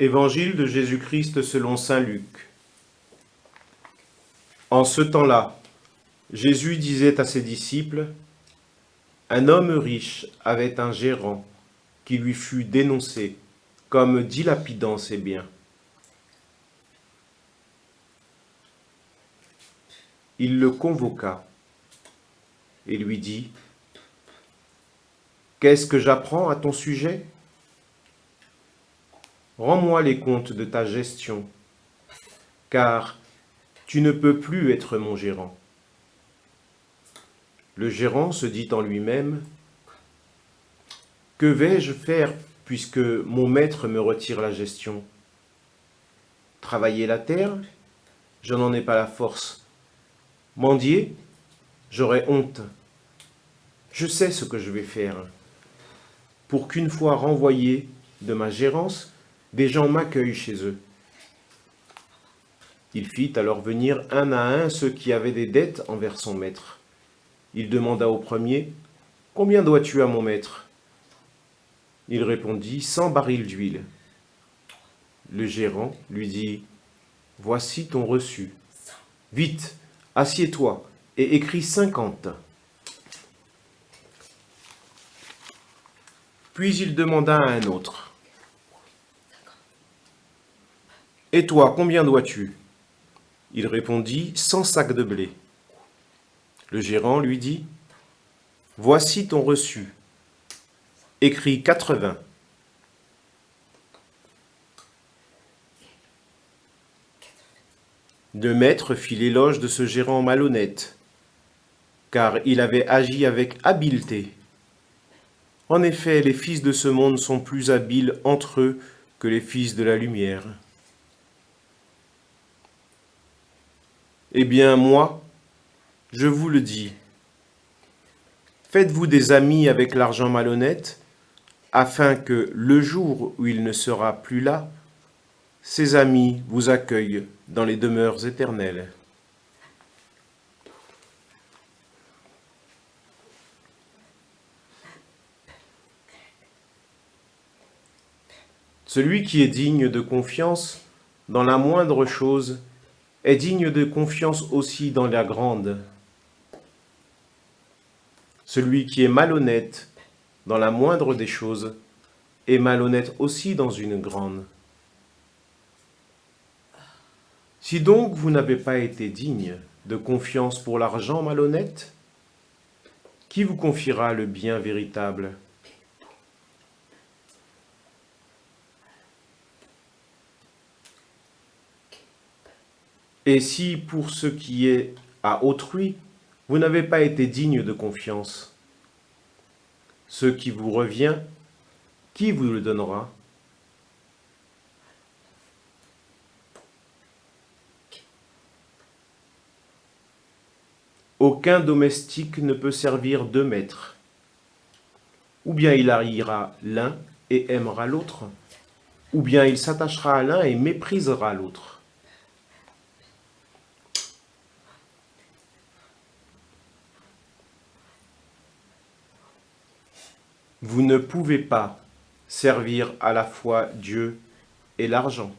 Évangile de Jésus-Christ selon saint Luc. En ce temps-là, Jésus disait à ses disciples, « Un homme riche avait un gérant qui lui fut dénoncé comme dilapidant ses biens. Il le convoqua et lui dit, « Qu'est-ce que j'apprends à ton sujet ? Rends-moi les comptes de ta gestion, car tu ne peux plus être mon gérant. » Le gérant se dit en lui-même, « Que vais-je faire puisque mon maître me retire la gestion ? Travailler la terre ? Je n'en ai pas la force. Mendier ? J'aurais honte. Je sais ce que je vais faire. Pour qu'une fois renvoyé de ma gérance, des gens m'accueillent chez eux. » Il fit alors venir un à un ceux qui avaient des dettes envers son maître. Il demanda au premier, « Combien dois-tu à mon maître ?» Il répondit, « 100 barils d'huile. » Le gérant lui dit, « Voici ton reçu. Vite, assieds-toi et écris 50. » Puis il demanda à un autre, « Et toi, combien dois-tu » Il répondit, « 100 sacs de blé. » Le gérant lui dit, « Voici ton reçu. Écris 80. » Le maître fit l'éloge de ce gérant malhonnête, car il avait agi avec habileté. En effet, les fils de ce monde sont plus habiles entre eux que les fils de la lumière. Eh bien, moi, je vous le dis, faites-vous des amis avec l'argent malhonnête, afin que, le jour où il ne sera plus là, ces amis vous accueillent dans les demeures éternelles. Celui qui est digne de confiance dans la moindre chose est digne de confiance aussi dans la grande. Celui qui est malhonnête dans la moindre des choses est malhonnête aussi dans une grande. Si donc vous n'avez pas été digne de confiance pour l'argent malhonnête, qui vous confiera le bien véritable ? Et si pour ce qui est à autrui, vous n'avez pas été digne de confiance, ce qui vous revient, qui vous le donnera ? Aucun domestique ne peut servir deux maîtres. Ou bien il haïra l'un et aimera l'autre, ou bien il s'attachera à l'un et méprisera l'autre. Vous ne pouvez pas servir à la fois Dieu et l'argent.